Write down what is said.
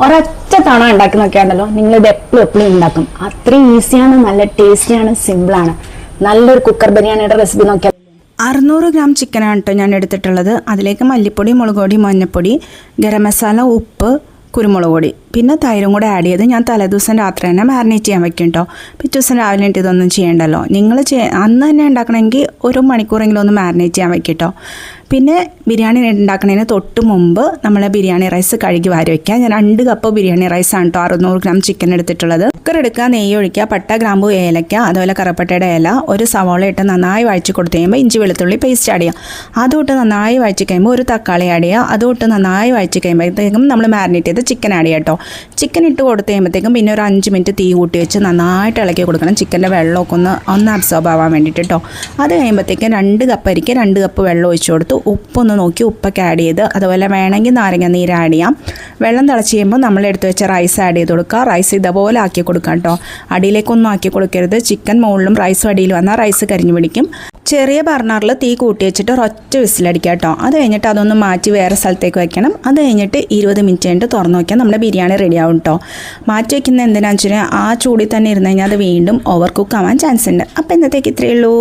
ഒരൊറ്റ തവണ ഉണ്ടാക്കി നോക്കിയാണല്ലോ നിങ്ങൾ ഇത് എപ്പോഴും ഉണ്ടാക്കും. അത്രയും ഈസിയാണ്, നല്ല ടേസ്റ്റിയാണ്, സിമ്പിളാണ്. നല്ലൊരു കുക്കർ ബിരിയാണിയുടെ റെസിപ്പി നോക്കിയാൽ 600 ഗ്രാം ചിക്കനാണ് കേട്ടോ ഞാൻ എടുത്തിട്ടുള്ളത്. അതിലേക്ക് മല്ലിപ്പൊടി, മുളക് പൊടി, മഞ്ഞൾപ്പൊടി, ഗരം മസാല, ഉപ്പ്, കുരുമുളക് പൊടി, പിന്നെ തൈരും കൂടെ ആഡ് ചെയ്ത് ഞാൻ തലേദിവസം രാത്രി തന്നെ മാരിനേറ്റ് ചെയ്യാൻ വെക്കും കേട്ടോ. പിറ്റേ ദിവസം രാവിലെ ഇതൊന്നും ചെയ്യേണ്ടല്ലോ. നിങ്ങൾ അന്ന് തന്നെ ഉണ്ടാക്കണമെങ്കിൽ 1 മണിക്കൂറെങ്കിലും ഒന്ന് മാരിനേറ്റ് ചെയ്യാൻ വെക്കും കേട്ടോ. പിന്നെ ബിരിയാണി ഉണ്ടാക്കുന്നതിന് തൊട്ട് മുമ്പ് നമ്മൾ ബിരിയാണി റൈസ് കഴുകി വാരി വയ്ക്കുക. ഞാൻ 2 കപ്പ് ബിരിയാണി റൈസാണ് കേട്ടോ 600 ഗ്രാം ചിക്കൻ എടുത്തിട്ടുള്ളത്. കുക്കർ എടുക്കുക, നെയ്യ് ഒഴിക്കുക, പട്ട, ഗ്രാമ്പു, ഏലക്ക, അതുപോലെ കറുപ്പട്ടയുടെ ഇല, ഒരു സവാള ഇട്ട് നന്നായി വഴച്ച് കൊടുത്ത് കഴിയുമ്പോൾ ഇഞ്ചി വെളുത്തുള്ളി പേസ്റ്റ് ആഡ് ചെയ്യുക. അതുമിട്ട് നന്നായി വഴച്ച് കഴിയുമ്പോൾ ഒരു തക്കാളി ആഡ് ചെയ്യുക. അതുമിട്ട് നന്നായി വഴച്ച് കഴിയുമ്പോഴത്തേക്കും നമ്മൾ മാരിനേറ്റ് ചെയ്ത് ചിക്കൻ ആഡ് ചെയ്യുക കേട്ടോ. ചിക്കൻ ഇട്ട് കൊടുത്ത് കഴിയുമ്പോഴത്തേക്കും പിന്നെ ഒരു 5 മിനിറ്റ് തീ കൂട്ടി വെച്ച് നന്നായിട്ട് ഇളക്കി കൊടുക്കണം. ചിക്കൻ്റെ വെള്ളമൊക്കെ ഒന്ന് അബ്സോർബ് ആവാൻ വേണ്ടിയിട്ട് കേട്ടോ. അത് കഴിയുമ്പോഴത്തേക്കും 2 കപ്പ് അരിക്ക് 2 കപ്പ് വെള്ളം ഒഴിച്ച് കൊടുത്തു. ഉപ്പൊന്ന് നോക്കി ഉപ്പൊക്കെ ആഡ് ചെയ്ത്, അതുപോലെ വേണമെങ്കിൽ നാരങ്ങ നീര് ആഡ് ചെയ്യാം. വെള്ളം തിളച്ച് കഴിയുമ്പോൾ നമ്മൾ എടുത്ത് വെച്ച റൈസ് ആഡ് ചെയ്ത് കൊടുക്കുക. റൈസ് ഇതുപോലെ ആക്കി കൊടുക്കാം കേട്ടോ. അടിയിലേക്കൊന്നും ആക്കി കൊടുക്കരുത്. ചിക്കൻ മുകളിലും റൈസും അടിയിൽ വന്നാൽ റൈസ് കരിഞ്ഞു പിടിക്കും. ചെറിയ ബർണറിൽ തീ കൂട്ടി വെച്ചിട്ട് ഒരൊറ്റ വിസിലടിക്കുക കേട്ടോ. അത് കഴിഞ്ഞിട്ട് അതൊന്ന് മാറ്റി വേറെ സ്ഥലത്തേക്ക് വയ്ക്കണം. അത് കഴിഞ്ഞിട്ട് 20 മിനിറ്റ് കഴിഞ്ഞിട്ട് തുറന്ന് നോക്കിയാൽ നമ്മുടെ ബിരിയാണി റെഡി ആവും കേട്ടോ. മാറ്റി വയ്ക്കുന്നത് എന്തിനാണെന്ന് വെച്ചാൽ ആ ചൂടിൽ തന്നെ ഇരുന്ന് കഴിഞ്ഞാൽ അത് വീണ്ടും ഓവർ കുക്ക് ആവാൻ ചാൻസ് ഉണ്ട്. അപ്പോൾ ഇന്നത്തേക്ക് ഇത്രയേ ഉള്ളൂ.